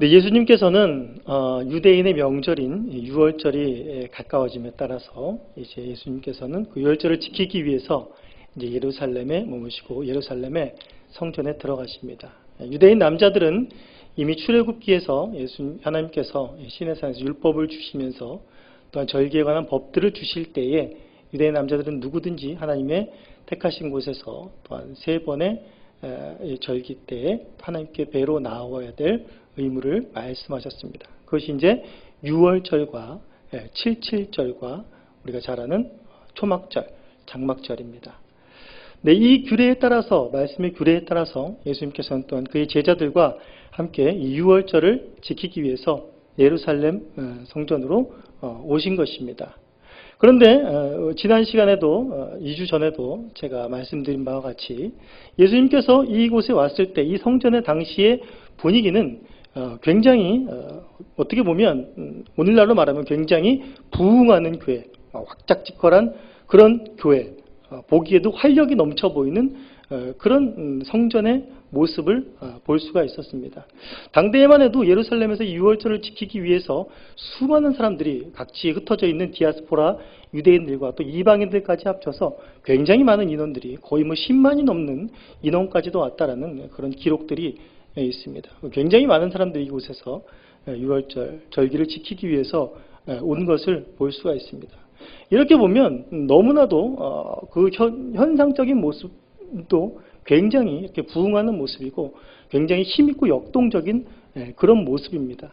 네, 예수님께서는 유대인의 명절인 유월절이 가까워짐에 따라서 이제 예수님께서는 그 유월절을 지키기 위해서 이제 예루살렘에 머무시고 예루살렘의 성전에 들어가십니다. 유대인 남자들은 이미 출애굽기에서 하나님께서 시내산에서 율법을 주시면서 또한 절기에 관한 법들을 주실 때에 유대인 남자들은 누구든지 하나님의 택하신 곳에서 또한 3번의 절기 때에 하나님께 뵈러 나와야 될 의무를 말씀하셨습니다. 그것이 이제 6월절과 77절과 우리가 잘 아는 초막절, 장막절입니다. 네, 이 규례에 따라서, 말씀의 규례에 따라서 예수님께서는 또한 그의 제자들과 함께 이 6월절을 지키기 위해서 예루살렘 성전으로 오신 것입니다. 그런데 지난 시간에도 2주 전에도 제가 말씀드린 바와 같이 예수님께서 이곳에 왔을 때 이 성전의 당시의 분위기는 굉장히 어떻게 보면 오늘날로 말하면 굉장히 부흥하는 교회, 확짝지껄한 그런 교회, 보기에도 활력이 넘쳐 보이는 그런 성전의 모습을 볼 수가 있었습니다. 당대에만 해도 예루살렘에서 6월절을 지키기 위해서 수많은 사람들이 각지에 흩어져 있는 디아스포라 유대인들과 또 이방인들까지 합쳐서 굉장히 많은 인원들이 거의 10만이 넘는 인원까지도 왔다라는 그런 기록들이 있습니다. 굉장히 많은 사람들이 이곳에서 6월절 절기를 지키기 위해서 온 것을 볼 수가 있습니다. 이렇게 보면 너무나도 그 현상적인 모습도 굉장히 이렇게 부흥하는 모습이고 굉장히 힘있고 역동적인 그런 모습입니다.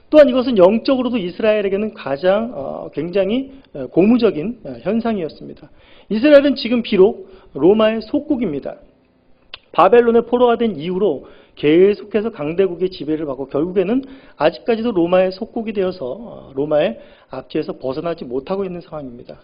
또한 이것은 영적으로도 이스라엘에게는 가장 굉장히 고무적인 현상이었습니다. 이스라엘은 지금 비록 로마의 속국입니다. 바벨론의 포로가 된 이후로 계속해서 강대국의 지배를 받고 결국에는 아직까지도 로마의 속국이 되어서 로마의 압제에서 벗어나지 못하고 있는 상황입니다.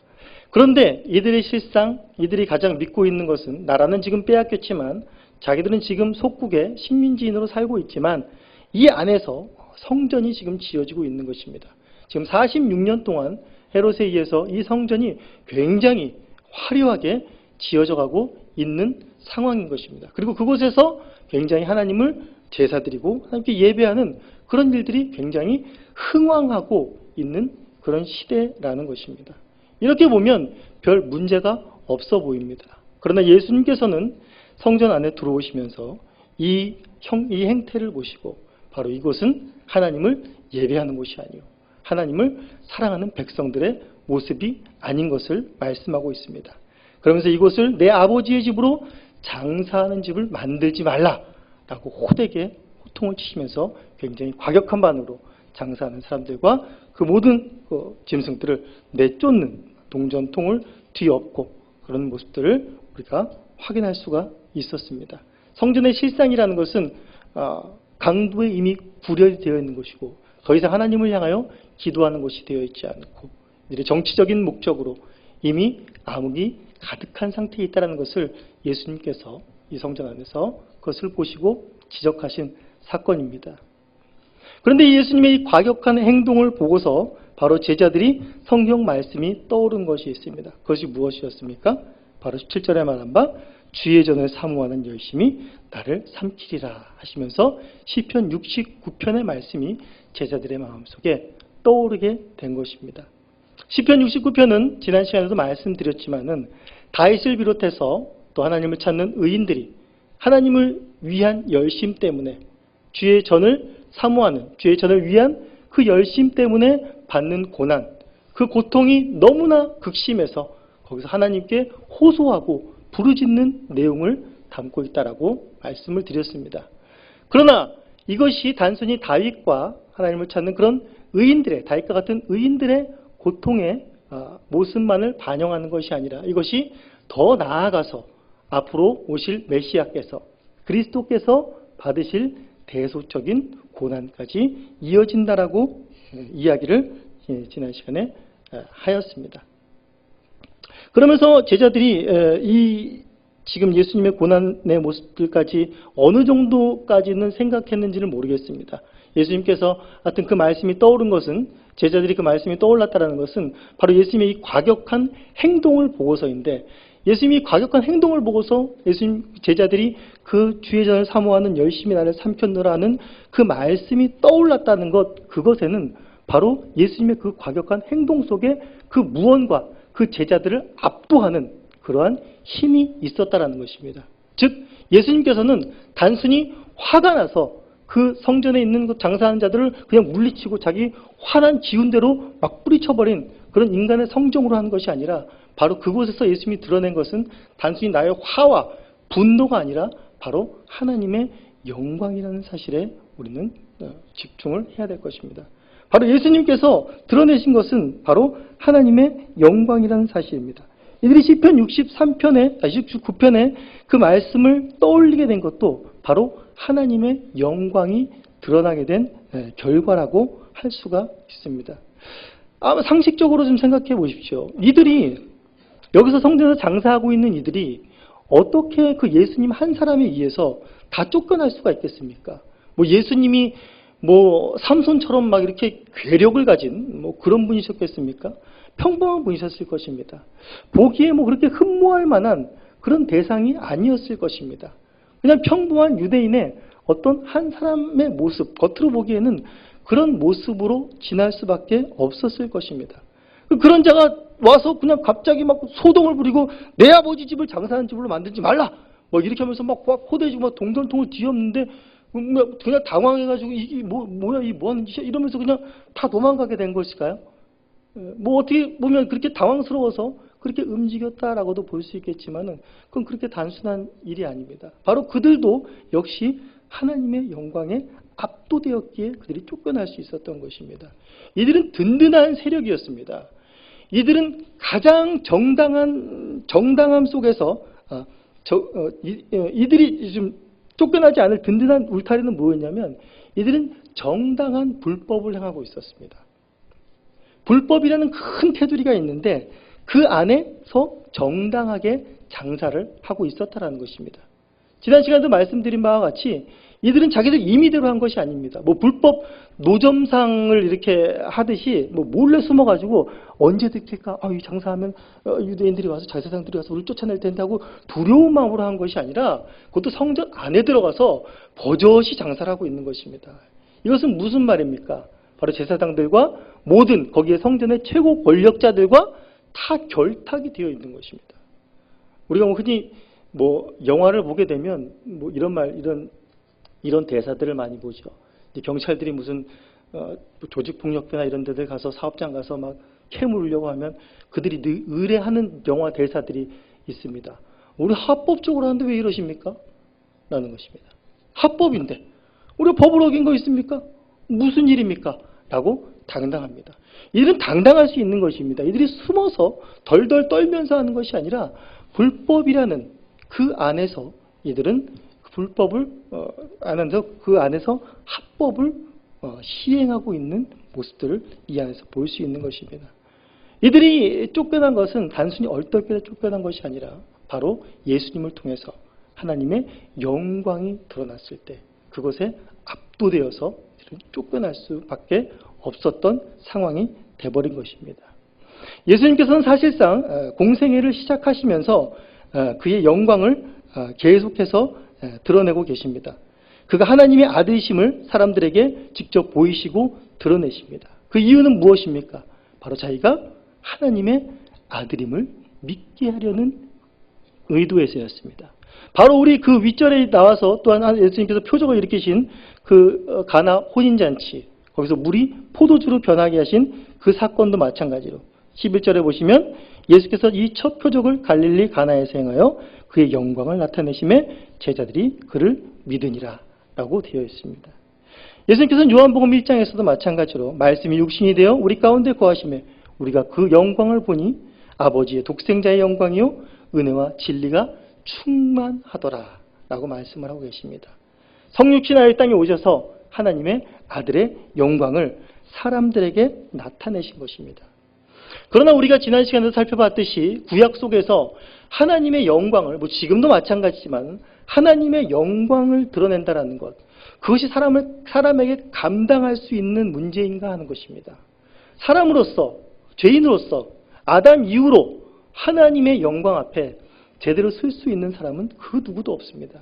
그런데 이들의 실상, 이들이 가장 믿고 있는 것은 나라는 지금 빼앗겼지만 자기들은 지금 속국의 식민지인으로 살고 있지만 이 안에서 성전이 지금 지어지고 있는 것입니다. 지금 46년 동안 헤롯에 의해서 이 성전이 굉장히 화려하게 지어져 가고 있는 상황인 것입니다. 그리고 그곳에서 굉장히 하나님을 제사드리고 하나님께 예배하는 그런 일들이 굉장히 흥왕하고 있는 그런 시대라는 것입니다. 이렇게 보면 별 문제가 없어 보입니다. 그러나 예수님께서는 성전 안에 들어오시면서 이 행태를 보시고 바로 이곳은 하나님을 예배하는 곳이 아니요 하나님을 사랑하는 백성들의 모습이 아닌 것을 말씀하고 있습니다. 그러면서 이곳을 내 아버지의 집으로 장사하는 집을 만들지 말라라고 호되게 호통을 치시면서 굉장히 과격한 반응으로 장사하는 사람들과 그 모든 짐승들을 내쫓는 동전통을 뒤엎고 그런 모습들을 우리가 확인할 수가 있었습니다. 성전의 실상이라는 것은 강도에 이미 구별되어 있는 것이고 더 이상 하나님을 향하여 기도하는 것이 되어 있지 않고 이들의 정치적인 목적으로 이미 암흑이 가득한 상태에 있다는 것을 예수님께서 이 성전 안에서 그것을 보시고 지적하신 사건입니다. 그런데 예수님의 이 과격한 행동을 보고서 바로 제자들이 성경 말씀이 떠오른 것이 있습니다. 그것이 무엇이었습니까? 바로 17절에 말한 바 주의 전을 사모하는 열심이 나를 삼키리라 하시면서 시편 69편의 말씀이 제자들의 마음속에 떠오르게 된 것입니다. 시편 69편은 지난 시간에도 말씀드렸지만은 다윗을 비롯해서 또 하나님을 찾는 의인들이 하나님을 위한 열심 때문에 주의 전을 사모하는 주의 전을 위한 그 열심 때문에 받는 고난, 그 고통이 너무나 극심해서 거기서 하나님께 호소하고 부르짖는 내용을 담고 있다라고 말씀을 드렸습니다. 그러나 이것이 단순히 다윗과 하나님을 찾는 그런 의인들의, 다윗과 같은 의인들의 고통의 모습만을 반영하는 것이 아니라 이것이 더 나아가서 앞으로 오실 메시아께서 그리스도께서 받으실 대속적인 고난까지 이어진다라고 이야기를 지난 시간에 하였습니다. 그러면서 제자들이 지금 예수님의 고난의 모습들까지 어느 정도까지는 생각했는지는 모르겠습니다. 예수님께서 하여튼 그 말씀이 떠오른 것은 제자들이 그 말씀이 떠올랐다는 것은 바로 예수님의 이 과격한 행동을 보고서인데 예수님이 과격한 행동을 보고서 예수님 제자들이 그 주의 전을 사모하는 열심히 나를 삼켰노라는 그 말씀이 떠올랐다는 것, 그것에는 바로 예수님의 그 과격한 행동 속에 그 무언과 그 제자들을 압도하는 그러한 힘이 있었다라는 것입니다. 즉 예수님께서는 단순히 화가 나서 그 성전에 있는 그 장사하는 자들을 그냥 물리치고 자기 화난 기운대로 막 뿌리쳐버린 그런 인간의 성정으로 하는 것이 아니라 바로 그곳에서 예수님이 드러낸 것은 단순히 나의 화와 분노가 아니라 바로 하나님의 영광이라는 사실에 우리는 집중을 해야 될 것입니다. 바로 예수님께서 드러내신 것은 바로 하나님의 영광이라는 사실입니다. 이들이 시편 69편에 그 말씀을 떠올리게 된 것도 바로 하나님의 영광이 드러나게 된 결과라고 할 수가 있습니다. 아마 상식적으로 좀 생각해 보십시오. 이들이 여기서 성전에서 장사하고 있는 이들이 어떻게 그 예수님 한 사람에 의해서 다 쫓겨날 수가 있겠습니까? 뭐 예수님이 뭐 삼손처럼 막 이렇게 괴력을 가진 뭐 그런 분이셨겠습니까? 평범한 분이셨을 것입니다. 보기에 뭐 그렇게 흠모할 만한 그런 대상이 아니었을 것입니다. 그냥 평범한 유대인의 어떤 한 사람의 모습, 겉으로 보기에는 그런 모습으로 지날 수밖에 없었을 것입니다. 그런 자가 와서 그냥 갑자기 막 소동을 부리고 내 아버지 집을 장사하는 집으로 만들지 말라! 뭐 이렇게 하면서 막 호대지고 막 동전통을 뒤엎는데 그냥 당황해가지고 이게 뭐야, 이 뭐하는 짓이야? 이러면서 그냥 다 도망가게 된 것일까요? 뭐 어떻게 보면 그렇게 당황스러워서 그렇게 움직였다라고도 볼 수 있겠지만은 그건 그렇게 단순한 일이 아닙니다. 바로 그들도 역시 하나님의 영광에 압도되었기에 그들이 쫓겨날 수 있었던 것입니다. 이들은 든든한 세력이었습니다. 이들은 가장 정당함 속에서 이들이 좀 쫓겨나지 않을 든든한 울타리는 뭐였냐면 이들은 정당한 불법을 행하고 있었습니다. 불법이라는 큰 테두리가 있는데 그 안에서 정당하게 장사를 하고 있었다는 것입니다. 지난 시간에도 말씀드린 바와 같이 이들은 자기들 임의대로 한 것이 아닙니다. 뭐 불법 노점상을 이렇게 하듯이 뭐 몰래 숨어가지고 언제 들킬까? 이 장사하면 유대인들이 와서 제사장들이 와서 우리를 쫓아낼 텐데 하고 두려운 마음으로 한 것이 아니라 그것도 성전 안에 들어가서 버젓이 장사를 하고 있는 것입니다. 이것은 무슨 말입니까? 바로 제사장들과 모든 거기에 성전의 최고 권력자들과 다 결탁이 되어 있는 것입니다. 우리가 뭐 흔히 뭐 영화를 보게 되면 뭐 이런 대사들을 많이 보죠. 경찰들이 무슨 조직폭력배나 이런 데들 가서 사업장 가서 막 캐물으려고 하면 그들이 늘 의뢰하는 영화 대사들이 있습니다. 우리 합법적으로 하는데 왜 이러십니까? 라는 것입니다. 합법인데 우리가 법을 어긴 거 있습니까? 무슨 일입니까? 라고 당당합니다. 이들은 당당할 수 있는 것입니다. 이들이 숨어서 덜덜 떨면서 하는 것이 아니라 불법이라는 그 안에서 이들은 불법을 그 안에서 합법을 시행하고 있는 모습들을 이 안에서 볼 수 있는 것입니다. 이들이 쫓겨난 것은 단순히 얼떨결에 쫓겨난 것이 아니라 바로 예수님을 통해서 하나님의 영광이 드러났을 때 그것에 압도되어서 쫓겨날 수밖에 없었던 상황이 돼버린 것입니다. 예수님께서는 사실상 공생애를 시작하시면서 그의 영광을 계속해서 드러내고 계십니다. 그가 하나님의 아들이심을 사람들에게 직접 보이시고 드러내십니다. 그 이유는 무엇입니까? 바로 자기가 하나님의 아들임을 믿게 하려는 의도에서였습니다. 바로 우리 그 윗절에 나와서 또한 예수님께서 표적을 일으키신 그 가나 혼인잔치, 거기서 물이 포도주로 변하게 하신 그 사건도 마찬가지로 11절에 보시면 예수께서 이 첫 표적을 갈릴리 가나에서 행하여 그의 영광을 나타내심에 제자들이 그를 믿으니라 라고 되어 있습니다. 예수님께서는 요한복음 1장에서도 마찬가지로 말씀이 육신이 되어 우리 가운데 거하심에 우리가 그 영광을 보니 아버지의 독생자의 영광이요 은혜와 진리가 충만하더라 라고 말씀을 하고 계십니다. 성육신하여 땅에 오셔서 하나님의 아들의 영광을 사람들에게 나타내신 것입니다. 그러나 우리가 지난 시간에도 살펴봤듯이 구약 속에서 하나님의 영광을 지금도 마찬가지지만 하나님의 영광을 드러낸다라는 것, 그것이 사람에게 감당할 수 있는 문제인가 하는 것입니다. 사람으로서, 죄인으로서 아담 이후로 하나님의 영광 앞에 제대로 쓸 수 있는 사람은 그 누구도 없습니다.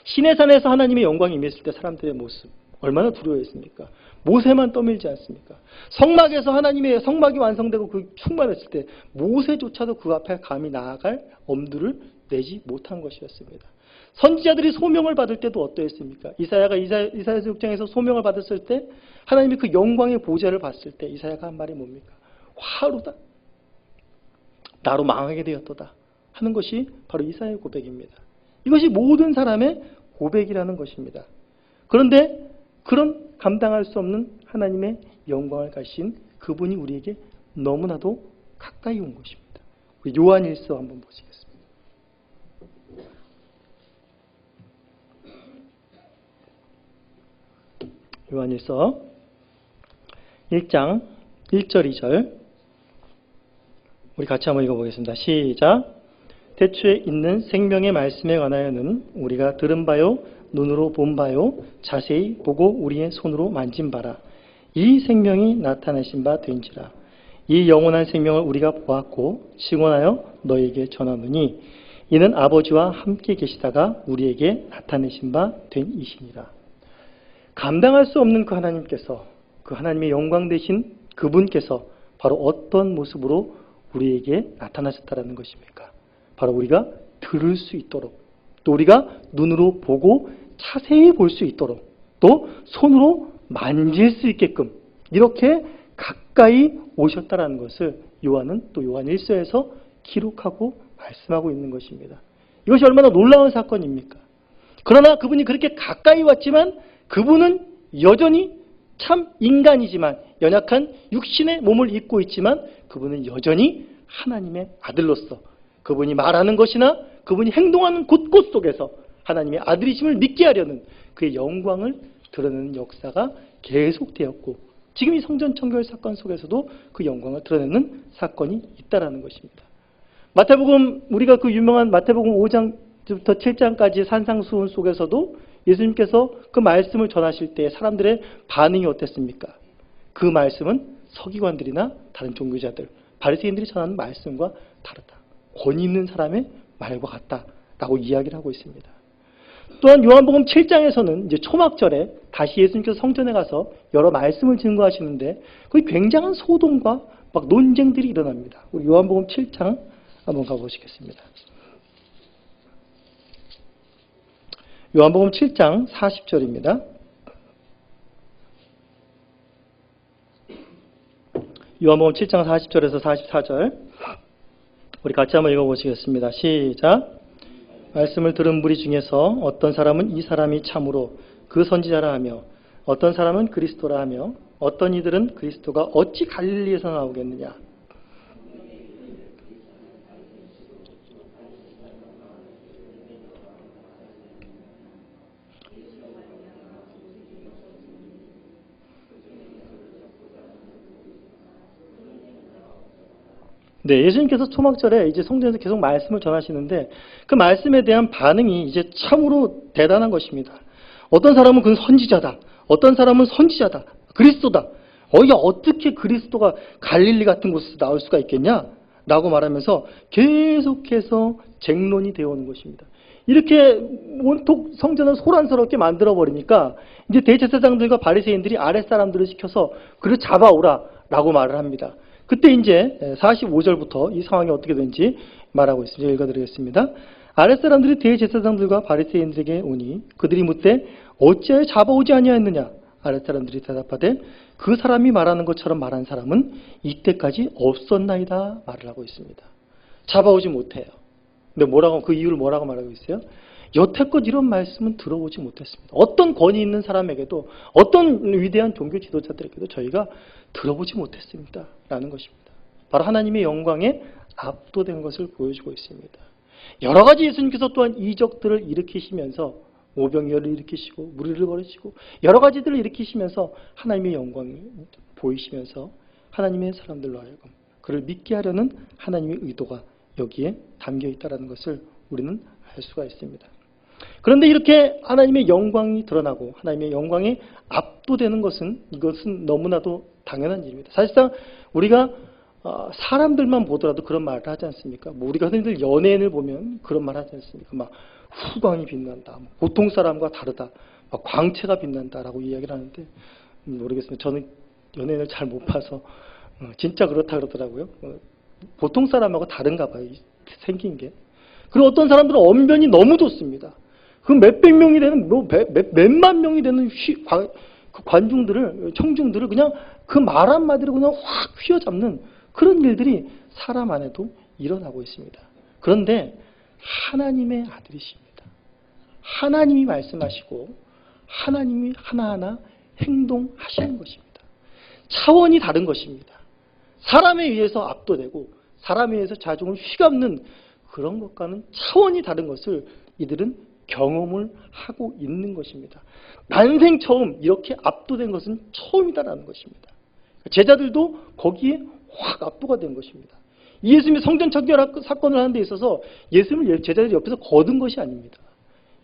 시내산에서 하나님의 영광이 임했을 때 사람들의 모습 얼마나 두려워했습니까? 모세만 떠밀지 않습니까? 성막에서 하나님의 성막이 완성되고 그 충만했을 때 모세조차도 그 앞에 감히 나아갈 엄두를 내지 못한 것이었습니다. 선지자들이 소명을 받을 때도 어떠했습니까? 이사야가 이사야서 6장에서 소명을 받았을 때 하나님이 그 영광의 보좌를 봤을 때 이사야가 한 말이 뭡니까? 화루다. 나로 망하게 되었도다. 하는 것이 바로 이사야의 고백입니다. 이것이 모든 사람의 고백이라는 것입니다. 그런데 그런 감당할 수 없는 하나님의 영광을 가신 그분이 우리에게 너무나도 가까이 온 것입니다. 우리 요한일서 한번 보시겠습니다. 요한일서 1장 1절 2절 우리 같이 한번 읽어보겠습니다. 시작. 태초에 있는 생명의 말씀에 관하여는 우리가 들은 바요 눈으로 본 바요 자세히 보고 우리의 손으로 만진 바라. 이 생명이 나타내신 바 된지라. 이 영원한 생명을 우리가 보았고 증언하여 너에게 전하노니 이는 아버지와 함께 계시다가 우리에게 나타내신 바 된 이시니라. 감당할 수 없는 그 하나님께서, 그 하나님의 영광 되신 그분께서 바로 어떤 모습으로 우리에게 나타나셨다라는 것입니까? 바로 우리가 들을 수 있도록, 또 우리가 눈으로 보고 자세히 볼 수 있도록, 또 손으로 만질 수 있게끔 이렇게 가까이 오셨다라는 것을 요한은 또 요한 1서에서 기록하고 말씀하고 있는 것입니다. 이것이 얼마나 놀라운 사건입니까? 그러나 그분이 그렇게 가까이 왔지만 그분은 여전히 참 인간이지만 연약한 육신의 몸을 입고 있지만 그분은 여전히 하나님의 아들로서 그분이 말하는 것이나 그분이 행동하는 곳곳 속에서 하나님의 아들이심을 믿게 하려는 그의 영광을 드러내는 역사가 계속되었고 지금 이 성전 청결 사건 속에서도 그 영광을 드러내는 사건이 있다라는 것입니다. 마태복음, 우리가 그 유명한 마태복음 5장부터 7장까지 산상수훈 속에서도 예수님께서 그 말씀을 전하실 때 사람들의 반응이 어땠습니까? 그 말씀은 서기관들이나 다른 종교자들, 바리새인들이 전하는 말씀과 다르다. 권위 있는 사람의 말과 같다라고 이야기를 하고 있습니다. 또한 요한복음 7장에서는 이제 초막절에 다시 예수님께서 성전에 가서 여러 말씀을 증거하시는데 거기 굉장한 소동과 막 논쟁들이 일어납니다. 우리 요한복음 7장 한번 가보시겠습니다. 요한복음 7장 40절입니다. 요한복음 7장 40절에서 44절 우리 같이 한번 읽어보시겠습니다. 시작. 말씀을 들은 무리 중에서 어떤 사람은 이 사람이 참으로 그 선지자라 하며 어떤 사람은 그리스도라 하며 어떤 이들은 그리스도가 어찌 갈릴리에서 나오겠느냐. 네, 예수님께서 초막절에 이제 성전에서 계속 말씀을 전하시는데 그 말씀에 대한 반응이 이제 참으로 대단한 것입니다. 어떤 사람은 그는 선지자다. 어떤 사람은 선지자다. 그리스도다. 어떻게 그리스도가 갈릴리 같은 곳에서 나올 수가 있겠냐? 라고 말하면서 계속해서 쟁론이 되어 오는 것입니다. 이렇게 온통 성전을 소란스럽게 만들어버리니까 이제 대제사장들과 바리새인들이 아랫사람들을 시켜서 그를 잡아오라 라고 말을 합니다. 그때 이제 45절부터 이 상황이 어떻게 된지 말하고 있습니다. 읽어드리겠습니다. 아랫사람들이 대제사장들과 바리새인들에게 오니 그들이 묻되 어찌하여 잡아오지 아니하였느냐. 아랫사람들이 대답하되 그 사람이 말하는 것처럼 말한 사람은 이때까지 없었나이다 말을 하고 있습니다. 잡아오지 못해요. 근데 그 이유를 뭐라고 말하고 있어요? 여태껏 이런 말씀은 들어보지 못했습니다. 어떤 권위 있는 사람에게도 어떤 위대한 종교 지도자들에게도 저희가 들어보지 못했습니다. 라는 것입니다. 바로 하나님의 영광에 압도된 것을 보여주고 있습니다. 여러 가지 예수님께서 또한 이적들을 일으키시면서 오병이어를 일으키시고 무리를 거르시고 여러 가지들을 일으키시면서 하나님의 영광을 보이시면서 하나님의 사람들로 하여금 그를 믿게 하려는 하나님의 의도가 여기에 담겨 있다는 것을 우리는 알 수가 있습니다. 그런데 이렇게 하나님의 영광이 드러나고 하나님의 영광에 압도되는 것은 이것은 너무나도 당연한 일입니다. 사실상 우리가 사람들만 보더라도 그런 말을 하지 않습니까? 뭐 우리가 흔히들 연예인을 보면 그런 말 하지 않습니까? 막 후광이 빛난다, 보통 사람과 다르다, 막 광채가 빛난다라고 이야기를 하는데 모르겠습니다. 저는 연예인을 잘 못 봐서 진짜 그렇다 그러더라고요. 보통 사람하고 다른가 봐요. 생긴 게. 그리고 어떤 사람들은 언변이 너무 좋습니다. 그 몇백 명이 되는, 몇만 명이 되는 그 관중들을, 청중들을 그냥 그 말 한마디로 그냥 확 휘어잡는 그런 일들이 사람 안에도 일어나고 있습니다. 그런데 하나님의 아들이십니다. 하나님이 말씀하시고 하나님이 하나하나 행동하시는 것입니다. 차원이 다른 것입니다. 사람에 의해서 압도되고 사람에 의해서 자중을 휘감는 그런 것과는 차원이 다른 것을 이들은 경험을 하고 있는 것입니다. 난생 처음 이렇게 압도된 것은 처음이다라는 것입니다. 제자들도 거기에 확 압도가 된 것입니다. 예수님이 성전 청결 사건을 하는 데 있어서 예수님을 제자들이 옆에서 거둔 것이 아닙니다.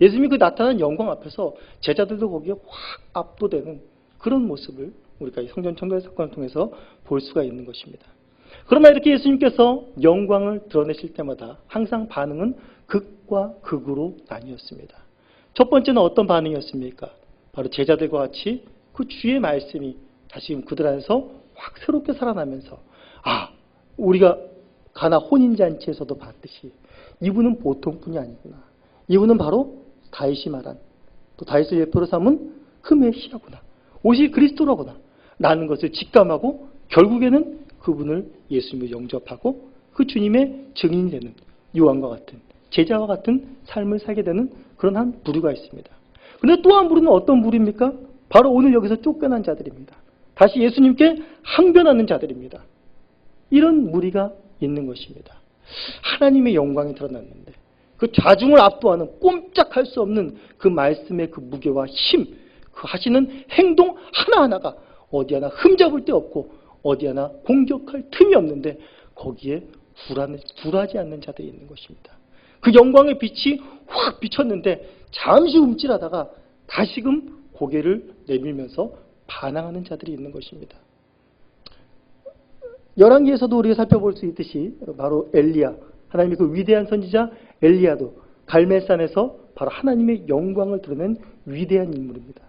예수님이 그 나타난 영광 앞에서 제자들도 거기에 확 압도되는 그런 모습을 우리가 성전 청결 사건을 통해서 볼 수가 있는 것입니다. 그러나 이렇게 예수님께서 영광을 드러내실 때마다 항상 반응은 극과 극으로 나뉘었습니다. 첫 번째는 어떤 반응이었습니까? 바로 제자들과 같이 그 주의 말씀이 다시금 그들 안에서 확 새롭게 살아나면서 우리가 가나 혼인잔치에서도 봤듯이 이분은 보통뿐이 아니구나. 이분은 바로 다윗이 말한, 또 다윗을 예표로 삼은 그 메시아구나. 오실 그리스도라구나. 라는 것을 직감하고 결국에는 그분을 예수님을 영접하고 그 주님의 증인이 되는 요한과 같은 제자와 같은 삶을 살게 되는 그런 한 부류가 있습니다. 그런데 또 한 부류는 어떤 부류입니까? 바로 오늘 여기서 쫓겨난 자들입니다. 다시 예수님께 항변하는 자들입니다. 이런 무리가 있는 것입니다. 하나님의 영광이 드러났는데 그 자중을 압도하는 꼼짝할 수 없는 그 말씀의 그 무게와 힘, 그 하시는 행동 하나하나가 어디 하나 흠잡을 데 없고 어디 하나 공격할 틈이 없는데 거기에 굴하지 않는 자들이 있는 것입니다. 그 영광의 빛이 확 비쳤는데 잠시 움찔하다가 다시금 고개를 내밀면서 반항하는 자들이 있는 것입니다. 열왕기에서도 우리가 살펴볼 수 있듯이 바로 엘리야, 하나님의 그 위대한 선지자 엘리야도 갈멜산에서 바로 하나님의 영광을 드러낸 위대한 인물입니다.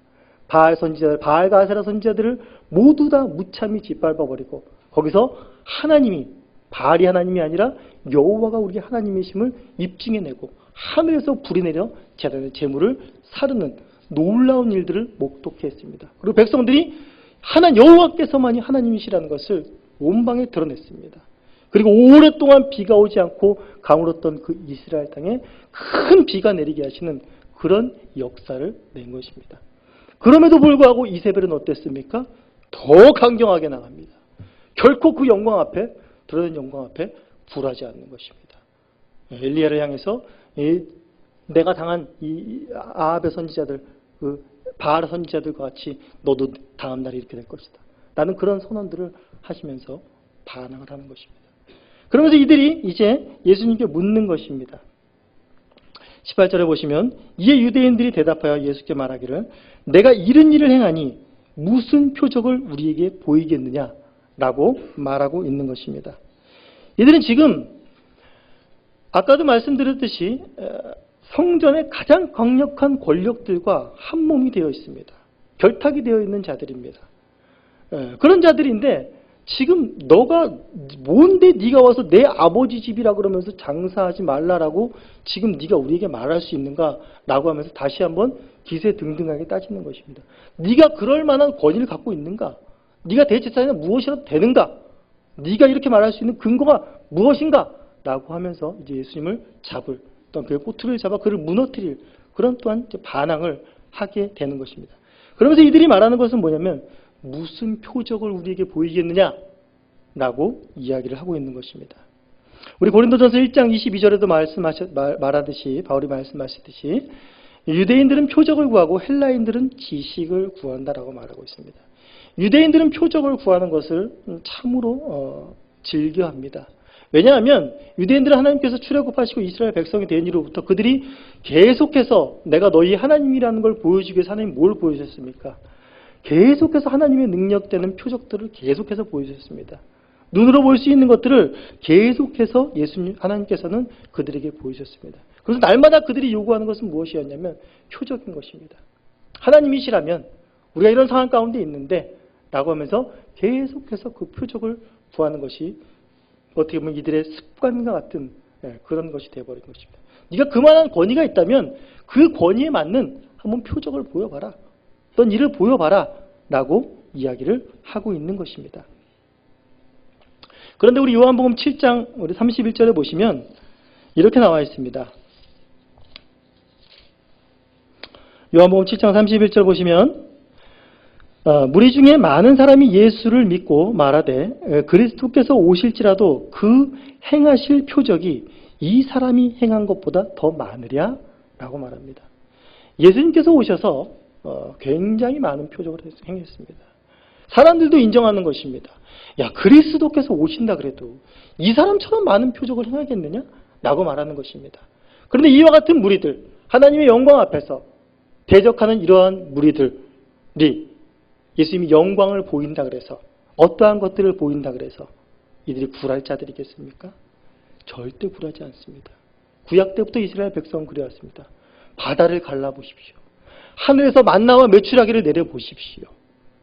바알 선지자들, 바알과 아세라 선지자들을 모두 다 무참히 짓밟아버리고 거기서 하나님이, 바알이 하나님이 아니라 여호와가 우리 하나님이심을 입증해내고 하늘에서 불이 내려 제단의 제물을 사르는 놀라운 일들을 목독해 했습니다. 그리고 백성들이 여호와께서만이 하나님이시라는 것을 온 방에 드러냈습니다. 그리고 오랫동안 비가 오지 않고 가물었던 그 이스라엘 땅에 큰 비가 내리게 하시는 그런 역사를 낸 것입니다. 그럼에도 불구하고 이세벨은 어땠습니까? 더 강경하게 나갑니다. 결코 그 영광 앞에, 드러낸 영광 앞에 굴하지 않는 것입니다. 엘리야를 향해서 내가 당한 이 아합의 선지자들, 그 바알 선지자들과 같이 너도 다음 날에 이렇게 될 것이다. 라는 그런 선언들을 하시면서 반항을 하는 것입니다. 그러면서 이들이 이제 예수님께 묻는 것입니다. 18절에 보시면 이에 유대인들이 대답하여 예수께 말하기를 내가 이런 일을 행하니 무슨 표적을 우리에게 보이겠느냐 라고 말하고 있는 것입니다. 이들은 지금 아까도 말씀드렸듯이 성전의 가장 강력한 권력들과 한 몸이 되어 있습니다. 결탁이 되어 있는 자들입니다. 그런 자들인데 지금 너가 뭔데 네가 와서 내 아버지 집이라 그러면서 장사하지 말라라고 지금 네가 우리에게 말할 수 있는가 라고 하면서 다시 한번 기세등등하게 따지는 것입니다. 네가 그럴 만한 권위를 갖고 있는가? 네가 대제사장이 무엇이라도 되는가? 네가 이렇게 말할 수 있는 근거가 무엇인가? 라고 하면서 이제 예수님을 잡을, 또한 그의 꼬투리를 잡아 그를 무너뜨릴 그런 또한 반항을 하게 되는 것입니다. 그러면서 이들이 말하는 것은 뭐냐면 무슨 표적을 우리에게 보이겠느냐? 라고 이야기를 하고 있는 것입니다. 우리 고린도전서 1장 22절에도 말하듯이, 바울이 말씀하시듯이 유대인들은 표적을 구하고 헬라인들은 지식을 구한다라고 말하고 있습니다. 유대인들은 표적을 구하는 것을 참으로 즐겨합니다. 왜냐하면 유대인들은 하나님께서 출애굽하시고 이스라엘 백성이 된 이후로부터 그들이 계속해서 내가 너희 하나님이라는 걸 보여주기 위해서 하나님 뭘 보여주셨습니까? 계속해서 하나님의 능력되는 표적들을 계속해서 보여주셨습니다. 눈으로 볼 수 있는 것들을 계속해서 예수님, 하나님께서는 그들에게 보이셨습니다. 그래서 날마다 그들이 요구하는 것은 무엇이었냐면 표적인 것입니다. 하나님이시라면 우리가 이런 상황 가운데 있는데 라고 하면서 계속해서 그 표적을 구하는 것이 어떻게 보면 이들의 습관과 같은 그런 것이 되어버린 것입니다. 네가 그만한 권위가 있다면 그 권위에 맞는 한번 표적을 보여봐라. 어떤 일을 보여봐라. 라고 이야기를 하고 있는 것입니다. 그런데 우리 요한복음 7장 우리 31절에 보시면 이렇게 나와 있습니다. 요한복음 7장 31절 보시면 무리 중에 많은 사람이 예수를 믿고 말하되 그리스도께서 오실지라도 그 행하실 표적이 이 사람이 행한 것보다 더 많으랴 라고 말합니다. 예수님께서 오셔서 굉장히 많은 표적을 행했습니다. 사람들도 인정하는 것입니다. 야, 그리스도께서 오신다 그래도 이 사람처럼 많은 표적을 행하겠느냐? 라고 말하는 것입니다. 그런데 이와 같은 무리들, 하나님의 영광 앞에서 대적하는 이러한 무리들이 예수님이 영광을 보인다 그래서 어떠한 것들을 보인다 그래서 이들이 굴할 자들이겠습니까? 절대 굴하지 않습니다. 구약 때부터 이스라엘 백성은 그래왔습니다. 바다를 갈라보십시오. 하늘에서 만나와 메추라기를 내려보십시오.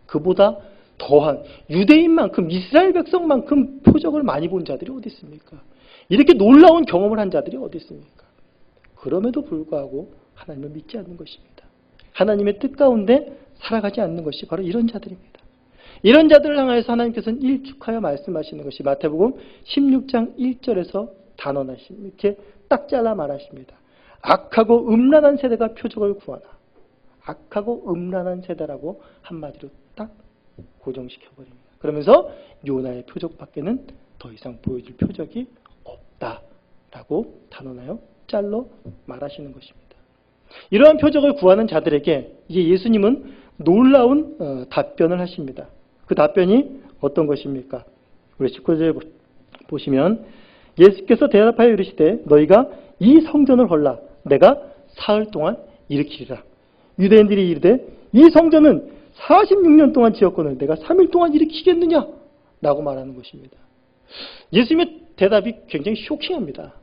그보다 더한 유대인만큼 이스라엘 백성만큼 표적을 많이 본 자들이 어디 있습니까? 이렇게 놀라운 경험을 한 자들이 어디 있습니까? 그럼에도 불구하고 하나님을 믿지 않는 것입니다. 하나님의 뜻 가운데 살아가지 않는 것이 바로 이런 자들입니다. 이런 자들을 향해서 하나님께서는 일축하여 말씀하시는 것이 마태복음 16장 1절에서 단언하십니다. 이렇게 딱 잘라 말하십니다. 악하고 음란한 세대가 표적을 구하나. 악하고 음란한 세대라고 한마디로 딱 고정시켜버립니다. 그러면서 요나의 표적밖에는 더 이상 보여줄 표적이 없다라고 단언하여 잘라 말하시는 것입니다. 이러한 표적을 구하는 자들에게 이제 예수님은 놀라운 답변을 하십니다. 그 답변이 어떤 것입니까? 우리 19절에 보시면 예수께서 대답하여 이르시되 너희가 이 성전을 헐라 내가 사흘 동안 일으키리라. 유대인들이 이르되 이 성전은 46년 동안 지었거늘 내가 3일 동안 일으키겠느냐? 라고 말하는 것입니다. 예수님의 대답이 굉장히 쇼킹합니다.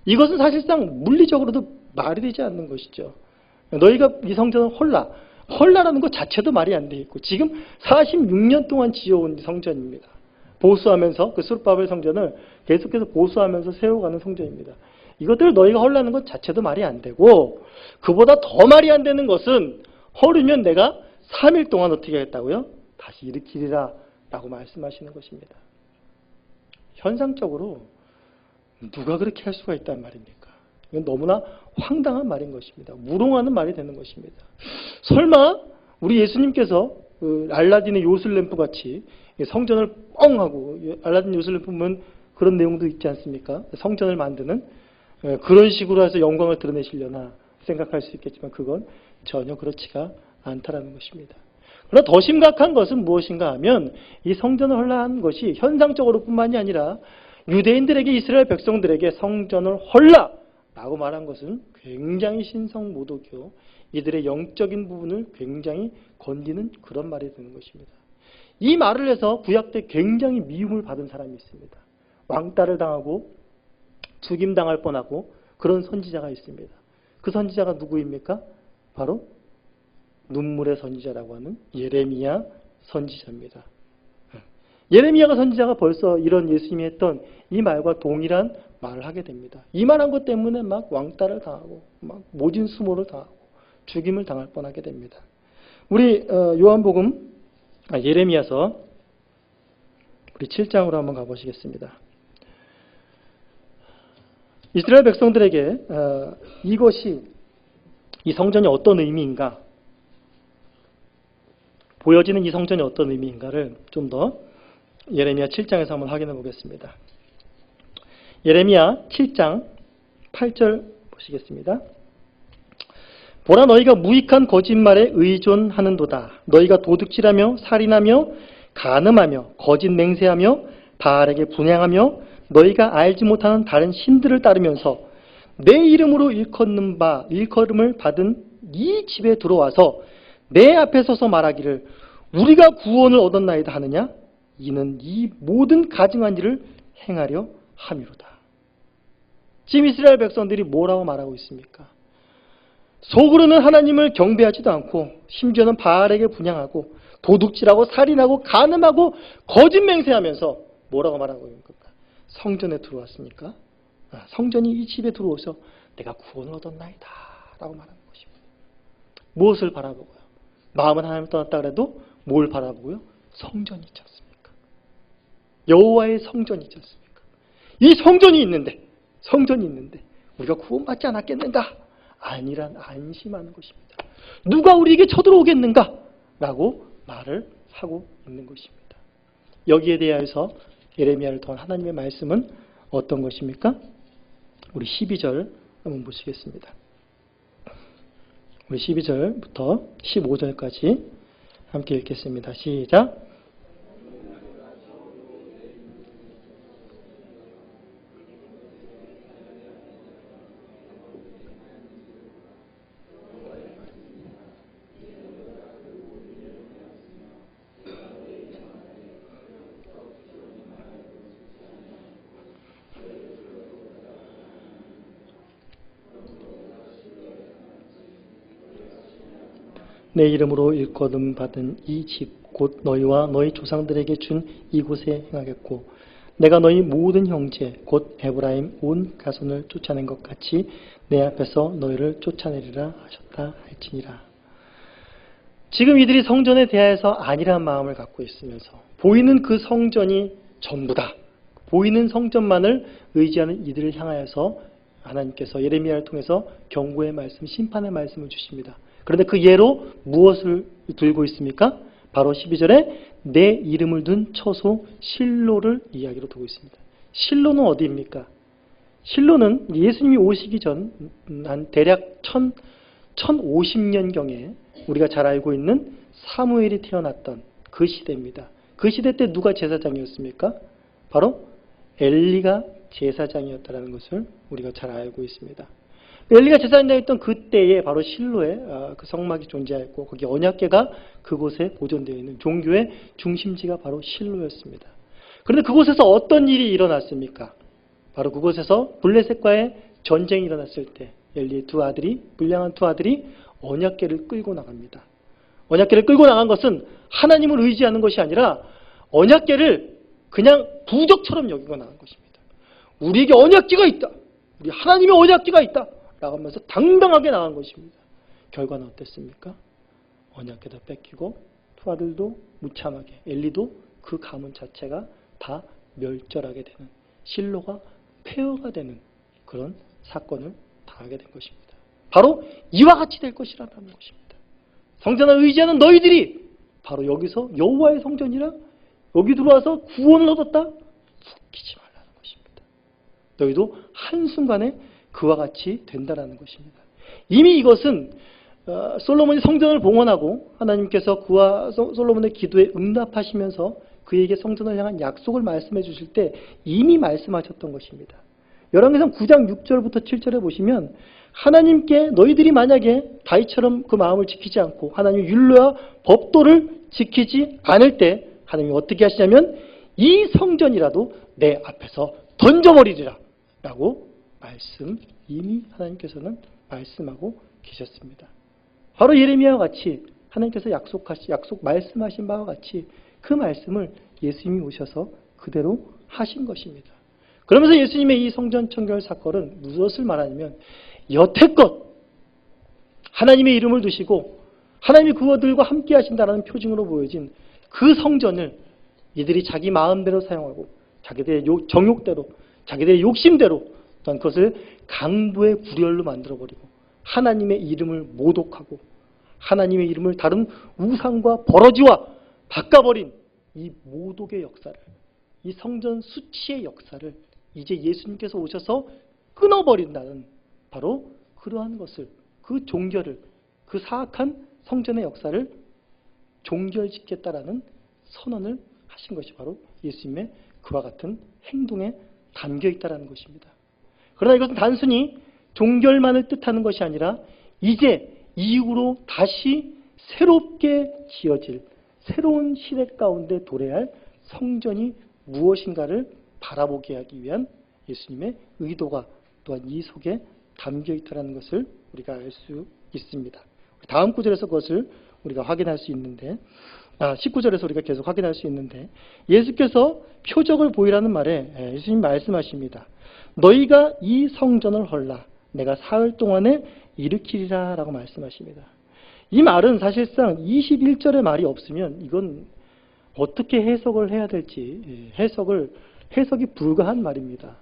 이것은 사실상 물리적으로도 말이 되지 않는 것이죠. 너희가 이 성전을 헐라라는 것 자체도 말이 안 돼 있고 지금 46년 동안 지어온 성전입니다. 보수하면서 그 수르바벨 성전을 계속해서 보수하면서 세워가는 성전입니다. 이것들을 너희가 헐라는 것 자체도 말이 안 되고 그보다 더 말이 안 되는 것은 헐으면 내가 3일 동안 어떻게 하겠다고요? 다시 일으키리라 라고 말씀하시는 것입니다. 현상적으로 누가 그렇게 할 수가 있단 말입니까? 이건 너무나 황당한 말인 것입니다. 무롱하는 말이 되는 것입니다. 설마 우리 예수님께서 알라딘의 요술램프 같이 성전을 뻥 하고 알라딘 요술램프 보면 그런 내용도 있지 않습니까? 성전을 만드는 그런 식으로 해서 영광을 드러내시려나 생각할 수 있겠지만 그건 전혀 그렇지가 않다라는 것입니다. 그러나 더 심각한 것은 무엇인가 하면 이 성전을 헐라한 것이 현상적으로 뿐만이 아니라 유대인들에게 이스라엘 백성들에게 성전을 헐라 라고 말한 것은 굉장히 신성모독이요. 이들의 영적인 부분을 굉장히 건드는 그런 말이 되는 것입니다. 이 말을 해서 구약 때 굉장히 미움을 받은 사람이 있습니다. 왕따를 당하고 죽임당할 뻔하고 그런 선지자가 있습니다. 그 선지자가 누구입니까? 바로 눈물의 선지자라고 하는 예레미야 선지자입니다. 예레미야가 선지자가 벌써 이런 예수님이 했던 이 말과 동일한 말을 하게 됩니다. 이 말한 것 때문에 막 왕따를 당하고 막 모진 수모를 당하고 죽임을 당할 뻔하게 됩니다. 우리 요한복음 예레미야서 우리 7장으로 한번 가보시겠습니다. 이스라엘 백성들에게 이것이 이 성전이 어떤 의미인가 보여지는 이 성전이 어떤 의미인가를 좀 더 예레미야 7장에서 한번 확인해 보겠습니다. 예레미야 7장 8절 보시겠습니다. 보라 너희가 무익한 거짓말에 의존하는도다. 너희가 도둑질하며 살인하며 간음하며 거짓 맹세하며 바알에게 분향하며 너희가 알지 못하는 다른 신들을 따르면서 내 이름으로 일컬음을 받은 이 집에 들어와서 내 앞에 서서 말하기를 우리가 구원을 얻었나이다 하느냐? 이는 이 모든 가증한 일을 행하려 함이로다. 지금 이스라엘 백성들이 뭐라고 말하고 있습니까? 속으로는 하나님을 경배하지도 않고 심지어는 바알에게 분향하고 도둑질하고 살인하고 간음하고 거짓 맹세하면서 뭐라고 말하고 있는 겁니까? 성전에 들어왔으니까 성전이 이 집에 들어오셔서 내가 구원을 얻었나이다 라고 말하는 것입니다. 무엇을 바라보고요? 마음은 하나님을 떠났다 그래도 뭘 바라보고요? 성전이 있지 않습니까? 여호와의 성전이 있지 않습니까? 이 성전이 있는데 우리가 구원받지 않았겠는가? 아니란 안심하는 것입니다. 누가 우리에게 쳐들어오겠는가? 라고 말을 하고 있는 것입니다. 여기에 대하여서 예레미야를 통한 하나님의 말씀은 어떤 것입니까? 우리 12절 한번 보시겠습니다. 우리 12절부터 15절까지 함께 읽겠습니다. 시작! 내 이름으로 일거름 받은 이 집 곧 너희와 너희 조상들에게 준 이곳에 행하겠고 내가 너희 모든 형제 곧 에브라임 온 가손을 쫓아낸 것 같이 내 앞에서 너희를 쫓아내리라 하셨다 할지니라. 지금 이들이 성전에 대하여서 아니란 마음을 갖고 있으면서 보이는 그 성전이 전부다. 보이는 성전만을 의지하는 이들을 향하여서 하나님께서 예레미야를 통해서 경고의 말씀, 심판의 말씀을 주십니다. 그런데 그 예로 무엇을 들고 있습니까? 바로 12절에 내 이름을 둔 처소 실로를 이야기로 두고 있습니다. 실로는 어디입니까? 실로는 예수님이 오시기 전 한 대략 1050년경에 우리가 잘 알고 있는 사무엘이 태어났던 그 시대입니다. 그 시대 때 누가 제사장이었습니까? 바로 엘리가 제사장이었다는 것을 우리가 잘 알고 있습니다. 엘리가 제사장이었던 그때에 바로 실로에 그 성막이 존재했고 거기 언약궤가 그곳에 보존되어 있는 종교의 중심지가 바로 실로였습니다. 그런데 그곳에서 어떤 일이 일어났습니까? 바로 그곳에서 블레셋과의 전쟁이 일어났을 때 엘리의 두 아들이 불량한 두 아들이 언약궤를 끌고 나갑니다. 언약궤를 끌고 나간 것은 하나님을 의지하는 것이 아니라 언약궤를 그냥 부적처럼 여기고 나간 것입니다. 우리에게 언약궤가 있다. 우리 하나님의 언약궤가 있다. 라고 하면서 당당하게 나간 것입니다. 결과는 어땠습니까? 언약궤도 뺏기고 두 아들도 무참하게 엘리도 그 가문 자체가 다 멸절하게 되는 실로가 폐허가 되는 그런 사건을 당하게 된 것입니다. 바로 이와 같이 될 것이라는 것입니다. 성전을 의지하는 너희들이 바로 여기서 여호와의 성전이라 여기 들어와서 구원을 얻었다? 웃기지 말라는 것입니다. 너희도 한순간에 그와 같이 된다라는 것입니다. 이미 이것은 솔로몬이 성전을 봉헌하고 하나님께서 그와 솔로몬의 기도에 응답하시면서 그에게 성전을 향한 약속을 말씀해 주실 때 이미 말씀하셨던 것입니다. 열왕기상 9장 6절부터 7절에 보시면 하나님께 너희들이 만약에 다윗처럼 그 마음을 지키지 않고 하나님의 율례와 법도를 지키지 않을 때 하나님이 어떻게 하시냐면 이 성전이라도 내 앞에서 던져버리리라 라고 이미 하나님께서는 말씀하고 계셨습니다. 바로 예레미야와 같이 하나님께서 말씀하신 바와 같이 그 말씀을 예수님이 오셔서 그대로 하신 것입니다. 그러면서 예수님의 이 성전 청결 사건은 무엇을 말하냐면 여태껏 하나님의 이름을 두시고 하나님이 그들과 함께 하신다는 표징으로 보여진 그 성전을 이들이 자기 마음대로 사용하고 자기들의 정욕대로 자기들의 욕심대로 또한 그것을 강도의 구렬로 만들어버리고 하나님의 이름을 모독하고 하나님의 이름을 다른 우상과 버러지와 바꿔버린 이 모독의 역사를, 이 성전 수치의 역사를 이제 예수님께서 오셔서 끊어버린다는 바로 그러한 것을, 그 종결을, 그 사악한 성전의 역사를 종결짓겠다라는 선언을 하신 것이 바로 예수님의 그와 같은 행동에 담겨 있다는 것입니다. 그러나 이것은 단순히 종결만을 뜻하는 것이 아니라 이제 이후로 다시 새롭게 지어질 새로운 시대 가운데 도래할 성전이 무엇인가를 바라보게 하기 위한 예수님의 의도가 또한 이 속에 담겨 있다는 것을 우리가 알 수 있습니다. 다음 구절에서 그것을 우리가 확인할 수 있는데 19절에서 우리가 계속 확인할 수 있는데 예수께서 표적을 보이라는 말에 예수님이 말씀하십니다. 너희가 이 성전을 헐라 내가 사흘 동안에 일으키리라 라고 말씀하십니다. 이 말은 사실상 21절의 말이 없으면 이건 어떻게 해석을 해야 될지 해석이 불가한 말입니다.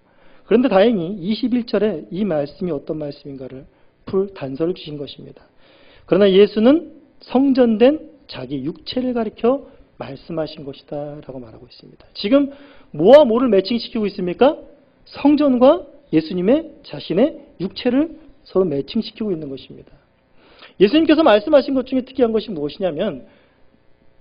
그런데 다행히 21절에 이 말씀이 어떤 말씀인가를 풀 단서를 주신 것입니다. 그러나 예수는 성전된 자기 육체를 가리켜 말씀하신 것이다 라고 말하고 있습니다. 지금 뭐와 뭐를 매칭시키고 있습니까? 성전과 예수님의 자신의 육체를 서로 매칭시키고 있는 것입니다. 예수님께서 말씀하신 것 중에 특이한 것이 무엇이냐면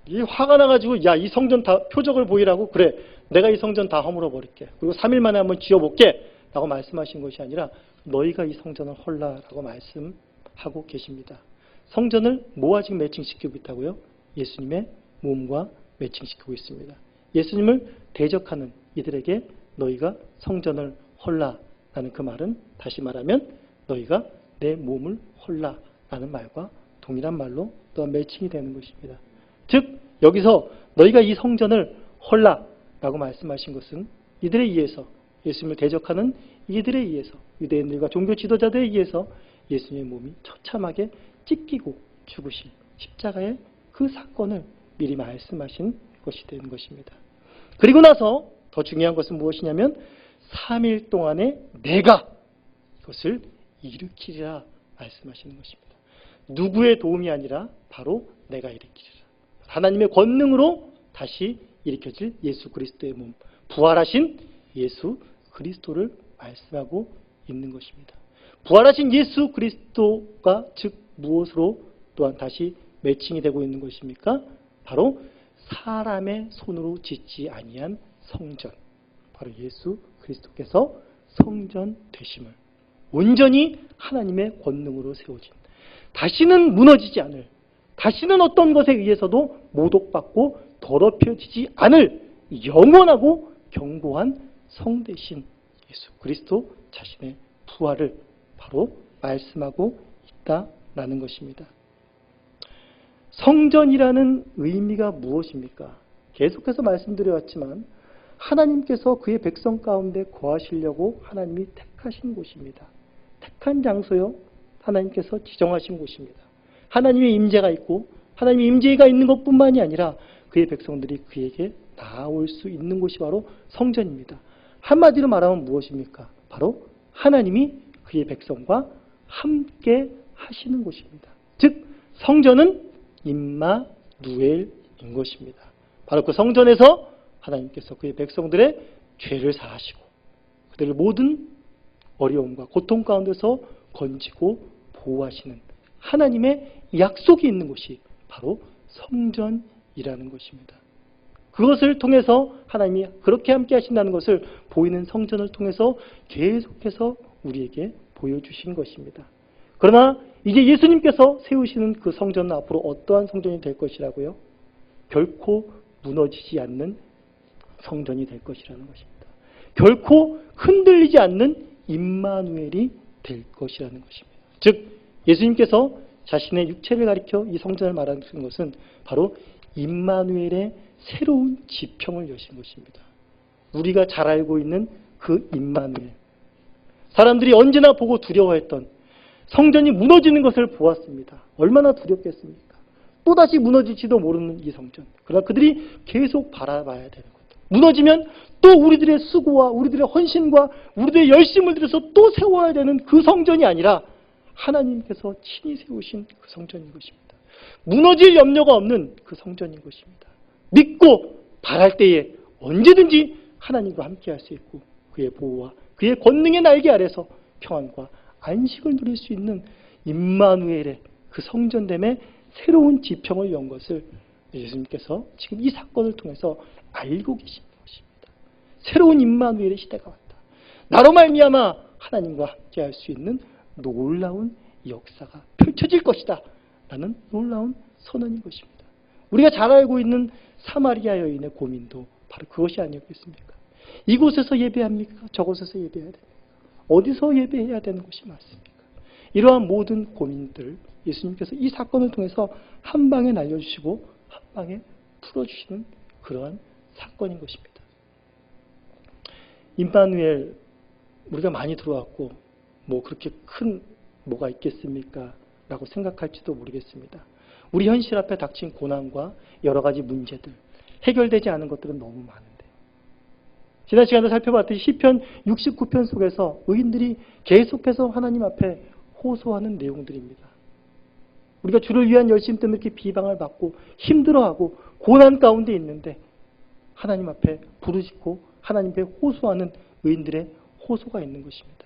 이 화가 나가지고 야, 이 성전 다 표적을 보이라고 그래 내가 이 성전 다 허물어 버릴게 그리고 3일 만에 한번 지어볼게 라고 말씀하신 것이 아니라 너희가 이 성전을 헐라 라고 말씀하고 계십니다. 성전을 뭐와 지금 매칭시키고 있다고요? 예수님의 몸과 매칭시키고 있습니다. 예수님을 대적하는 이들에게 너희가 성전을 헐라 라는 그 말은 다시 말하면 너희가 내 몸을 헐라 라는 말과 동일한 말로 또한 매칭이 되는 것입니다. 즉 여기서 너희가 이 성전을 헐라 라고 말씀하신 것은 이들에 의해서 예수님을 대적하는 이들에 의해서 유대인들과 종교 지도자들에 의해서 예수님의 몸이 처참하게 찢기고 죽으신 십자가의 그 사건을 미리 말씀하신 것이 되는 것입니다. 그리고 나서 더 중요한 것은 무엇이냐면 3일 동안에 내가 이것을 일으키리라 말씀하시는 것입니다. 누구의 도움이 아니라 바로 내가 일으키리라. 하나님의 권능으로 다시 일으켜질 예수 그리스도의 몸, 부활하신 예수 그리스도를 말씀하고 있는 것입니다. 부활하신 예수 그리스도가 즉 무엇으로 또한 다시 매칭이 되고 있는 것입니까? 바로 사람의 손으로 짓지 아니한 성전, 바로 예수 그리스도께서 성전 되심을 온전히 하나님의 권능으로 세워진 다시는 무너지지 않을 다시는 어떤 것에 의해서도 모독받고 더럽혀지지 않을 영원하고 견고한 성되신 예수 그리스도 자신의 부활을 바로 말씀하고 있다라는 것입니다. 성전이라는 의미가 무엇입니까? 계속해서 말씀드려왔지만 하나님께서 그의 백성 가운데 거하시려고 하나님이 택하신 곳입니다. 택한 장소요. 하나님께서 지정하신 곳입니다. 하나님의 임재가 있고 하나님의 임재가 있는 것뿐만이 아니라 그의 백성들이 그에게 나아올 수 있는 곳이 바로 성전입니다. 한마디로 말하면 무엇입니까? 바로 하나님이 그의 백성과 함께 하시는 곳입니다. 즉 성전은 임마누엘인 것입니다. 바로 그 성전에서 하나님께서 그의 백성들의 죄를 사하시고 그들을 모든 어려움과 고통 가운데서 건지고 보호하시는 하나님의 약속이 있는 곳이 바로 성전이라는 것입니다. 그것을 통해서 하나님이 그렇게 함께 하신다는 것을 보이는 성전을 통해서 계속해서 우리에게 보여주신 것입니다. 그러나 이제 예수님께서 세우시는 그 성전은 앞으로 어떠한 성전이 될 것이라고요? 결코 무너지지 않는 성전이 될 것이라는 것입니다. 결코 흔들리지 않는 임마누엘이 될 것이라는 것입니다. 즉 예수님께서 자신의 육체를 가리켜 이 성전을 말하는 것은 바로 임마누엘의 새로운 지평을 여신 것입니다. 우리가 잘 알고 있는 그 임마누엘, 사람들이 언제나 보고 두려워했던 성전이 무너지는 것을 보았습니다. 얼마나 두렵겠습니까? 또다시 무너질지도 모르는 이 성전. 그러나 그들이 계속 바라봐야 되는 것. 무너지면 또 우리들의 수고와 우리들의 헌신과 우리들의 열심을 들여서 또 세워야 되는 그 성전이 아니라 하나님께서 친히 세우신 그 성전인 것입니다. 무너질 염려가 없는 그 성전인 것입니다. 믿고 바랄 때에 언제든지 하나님과 함께 할 수 있고 그의 보호와 그의 권능의 날개 아래서 평안과 안식을 누릴 수 있는 임마누엘의 그 성전됨의 새로운 지평을 연 것을 예수님께서 지금 이 사건을 통해서 알고 계신 것입니다. 새로운 임마누엘의 시대가 왔다. 나로 말미암아 하나님과 함께 할 수 있는 놀라운 역사가 펼쳐질 것이다 라는 놀라운 선언인 것입니다. 우리가 잘 알고 있는 사마리아 여인의 고민도 바로 그것이 아니었겠습니까? 이곳에서 예배합니까? 저곳에서 예배해야 됩니까? 어디서 예배해야 되는 것이 맞습니까? 이러한 모든 고민들 예수님께서 이 사건을 통해서 한 방에 날려주시고 한 방에 풀어주시는 그러한 사건인 것입니다. 임마누엘 우리가 많이 들어왔고 뭐 그렇게 큰 뭐가 있겠습니까? 라고 생각할지도 모르겠습니다. 우리 현실 앞에 닥친 고난과 여러 가지 문제들 해결되지 않은 것들은 너무 많은데 지난 시간에 살펴봤듯이 시편 69편 속에서 의인들이 계속해서 하나님 앞에 호소하는 내용들입니다. 우리가 주를 위한 열심 때문에 이렇게 비방을 받고 힘들어하고 고난 가운데 있는데 하나님 앞에 부르짖고 하나님 앞에 호소하는 의인들의 호소가 있는 것입니다.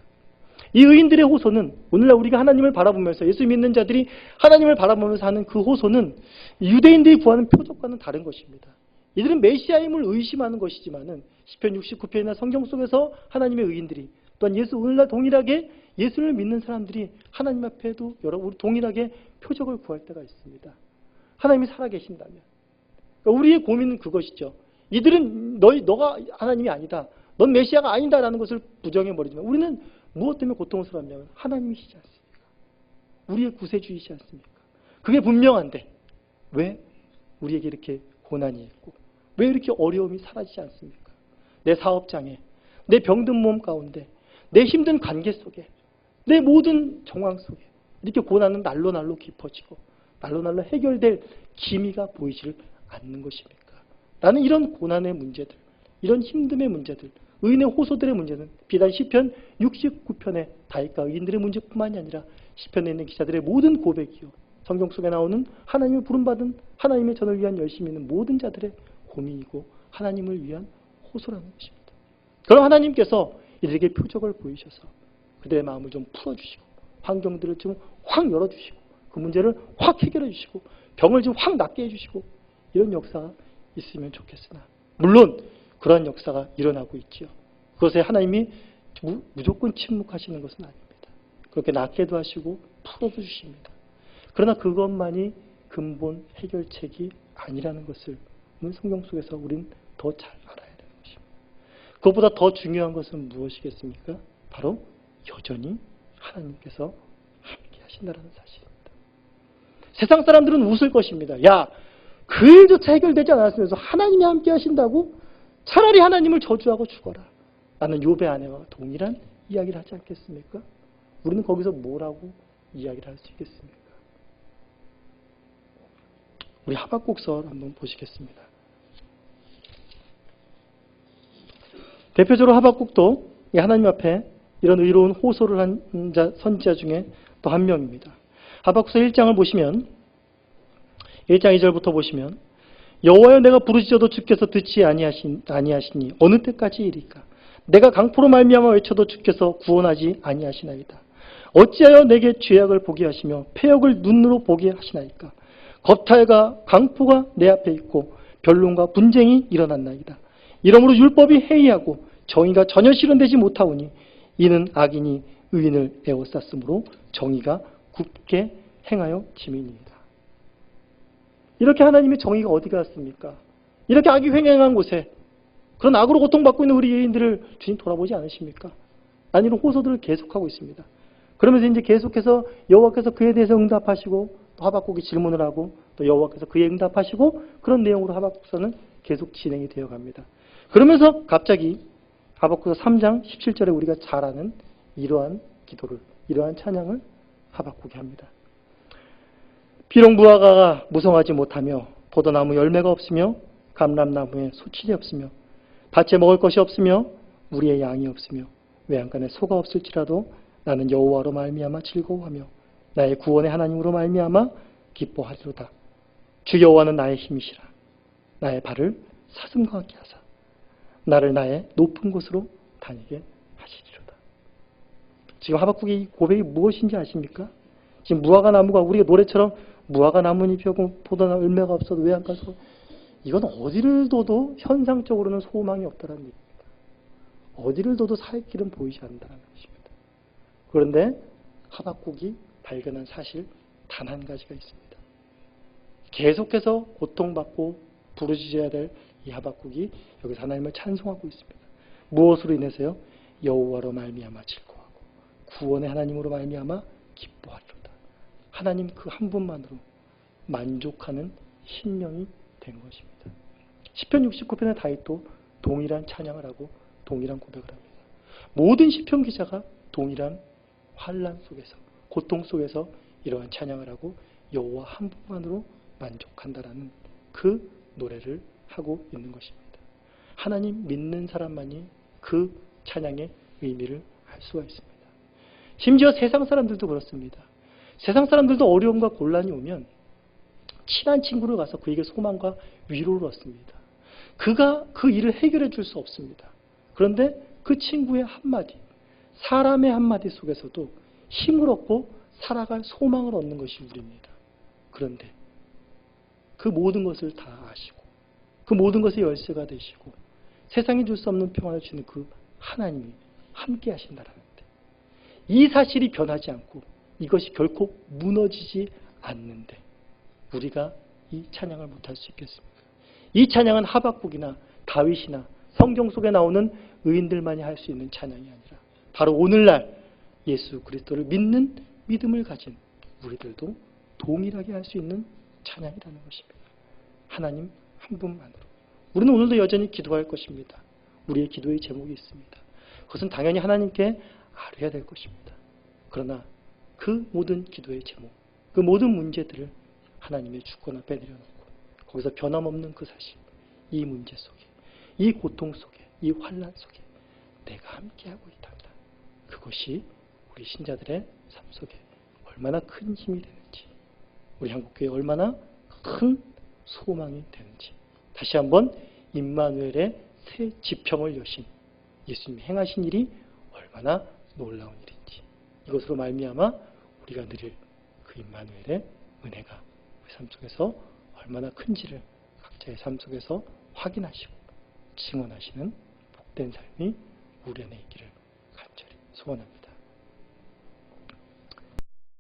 이 의인들의 호소는 오늘날 우리가 하나님을 바라보면서 예수 믿는 자들이 하나님을 바라보면서 하는 그 호소는 유대인들이 구하는 표적과는 다른 것입니다. 이들은 메시아임을 의심하는 것이지만은 시편 69편이나 성경 속에서 하나님의 의인들이 또한 오늘날 동일하게 예수를 믿는 사람들이 하나님 앞에도 우리 동일하게 표적을 구할 때가 있습니다. 하나님이 살아계신다면. 그러니까 우리의 고민은 그것이죠. 이들은 너가 하나님이 아니다. 넌 메시아가 아니다라는 것을 부정해버리지만 우리는 무엇 때문에 고통스럽냐면 하나님이시지 않습니까? 우리의 구세주이시지 않습니까? 그게 분명한데 왜 우리에게 이렇게 고난이 있고 왜 이렇게 어려움이 사라지지 않습니까? 내 사업장에 내 병든 몸 가운데 내 힘든 관계 속에 내 모든 정황 속에 이렇게 고난은 날로 깊어지고 날로 해결될 기미가 보이지를 않는 것입니까? 나는 이런 고난의 문제들, 이런 힘듦의 문제들, 의인의 호소들의 문제는 비단 시편 69편의 다윗과 의인들의 문제뿐만이 아니라 시편에 있는 기자들의 모든 고백이요. 성경 속에 나오는 하나님을 부름받은 하나님의 전을 위한 열심히 있는 모든 자들의 고민이고 하나님을 위한 호소라는 것입니다. 그럼 하나님께서 이들에게 표적을 보이셔서 그들의 마음을 좀 풀어주시고 환경들을 좀 확 열어주시고 그 문제를 확 해결해 주시고 병을 좀 확 낫게 해주시고 이런 역사가 있으면 좋겠으나 물론 그러한 역사가 일어나고 있지요. 그것에 하나님이 무조건 침묵하시는 것은 아닙니다. 그렇게 낫게도 하시고 풀어도 주십니다. 그러나 그것만이 근본 해결책이 아니라는 것을 성경 속에서 우린 더 잘 알아야 되는 것입니다. 그것보다 더 중요한 것은 무엇이겠습니까? 바로 여전히 하나님께서 함께 하신다는 사실입니다. 세상 사람들은 웃을 것입니다. 야, 그 일조차 해결되지 않았으면서 하나님이 함께 하신다고? 차라리 하나님을 저주하고 죽어라. 라는 욥의 아내와 동일한 이야기를 하지 않겠습니까? 우리는 거기서 뭐라고 이야기를 할 수 있겠습니까? 우리 하박국서를 한번 보시겠습니다. 대표적으로 하박국도 하나님 앞에 이런 의로운 호소를 한 선지자 중에 또 한 명입니다. 하박국서 1장을 보시면 1장 2절부터 보시면 여호와여 내가 부르짖어도 주께서 듣지 아니하시니 어느 때까지 이리까 내가 강포로 말미암아 외쳐도 주께서 구원하지 아니하시나이다. 어찌하여 내게 죄악을 보게 하시며 패역을 눈으로 보게 하시나이까. 겁탈과 강포가 내 앞에 있고 변론과 분쟁이 일어났나이다. 이러므로 율법이 해이하고 정의가 전혀 실현되지 못하오니 이는 악인이 의인을 에워쌌으므로 정의가 굽게 행하여 짐이니이다. 이렇게 하나님의 정의가 어디 갔습니까? 이렇게 악이 횡행한 곳에 그런 악으로 고통받고 있는 우리 예인들을 주님 돌아보지 않으십니까? 난 이런 호소들을 계속하고 있습니다. 그러면서 이제 계속해서 여호와께서 그에 대해서 응답하시고 또 하박국이 질문을 하고 또 여호와께서 그에 응답하시고 그런 내용으로 하박국서는 계속 진행이 되어 갑니다. 그러면서 갑자기 하박국서 3장 17절에 우리가 잘 아는 이러한 기도를, 이러한 찬양을 하박국이 합니다. 비록 무화과가 무성하지 못하며 포도나무 열매가 없으며 감람나무에 소출이 없으며 밭에 먹을 것이 없으며 우리의 양이 없으며 외양간에 소가 없을지라도 나는 여호와로 말미암아 즐거워하며 나의 구원의 하나님으로 말미암아 기뻐하리로다. 주 여호와는 나의 힘이시라. 나의 발을 사슴과 같게 하사 나를 나의 높은 곳으로 다니게 하시리로다. 지금 하박국의 고백이 무엇인지 아십니까? 지금 무화과 나무가 우리가 노래처럼 무화과 나무잎이 없고 포도나무 열매가 없어도 외양간에서 이건 어디를 둬도 현상적으로는 소망이 없다는 얘기입니다. 어디를 둬도 살 길은 보이지 않는다는 것입니다. 그런데 하박국이 발견한 사실 단 한 가지가 있습니다. 계속해서 고통받고 부르짖어야 될 이 하박국이 여기서 하나님을 찬송하고 있습니다. 무엇으로 인해서요? 여호와로 말미암아 즐거워하고 구원의 하나님으로 말미암아 기뻐하리로다. 하나님 그 한 분만으로 만족하는 심령이 된 것입니다. 시편 69편의 다윗도 동일한 찬양을 하고 동일한 고백을 합니다. 모든 시편 기자가 동일한 환난 속에서, 고통 속에서 이러한 찬양을 하고 여호와 한 분만으로 만족한다라는 그 노래를 하고 있는 것입니다. 하나님 믿는 사람만이 그 찬양의 의미를 알 수가 있습니다. 심지어 세상 사람들도 그렇습니다. 세상 사람들도 어려움과 곤란이 오면 친한 친구를 가서 그에게 소망과 위로를 얻습니다. 그가 그 일을 해결해 줄 수 없습니다. 그런데 그 친구의 한마디, 사람의 한마디 속에서도 힘을 얻고 살아갈 소망을 얻는 것이 우리입니다. 그런데 그 모든 것을 다 아시고 그 모든 것의 열쇠가 되시고 세상이 줄 수 없는 평안을 주는 그 하나님이 함께 하신다라는데, 이 사실이 변하지 않고 이것이 결코 무너지지 않는데 우리가 이 찬양을 못할 수 있겠습니까? 이 찬양은 하박국이나 다윗이나 성경 속에 나오는 의인들만이 할 수 있는 찬양이 아니라 바로 오늘날 예수 그리스도를 믿는 믿음을 가진 우리들도 동일하게 할 수 있는 찬양이라는 것입니다. 하나님 한 분만으로. 우리는 오늘도 여전히 기도할 것입니다. 우리의 기도의 제목이 있습니다. 그것은 당연히 하나님께 아뢰야 될 것입니다. 그러나 그 모든 기도의 제목, 그 모든 문제들을 하나님의 주권 앞에 내려놓고 거기서 변함없는 그 사실, 이 문제 속에, 이 고통 속에, 이 환난 속에 내가 함께하고 있단다. 그것이 우리 신자들의 삶 속에 얼마나 큰 힘이 되는지, 우리 한국교회에 얼마나 큰 소망이 되는지, 다시 한번 임마누엘의 새 지평을 여신 예수님이 행하신 일이 얼마나 놀라운 일인지, 이것으로 말미암아 우리가 누릴 그 임마누엘의 은혜가 우리 삶 속에서 얼마나 큰지를 각자의 삶 속에서 확인하시고 증언하시는 복된 삶이 우리 안에 있기를 간절히 소원합니다.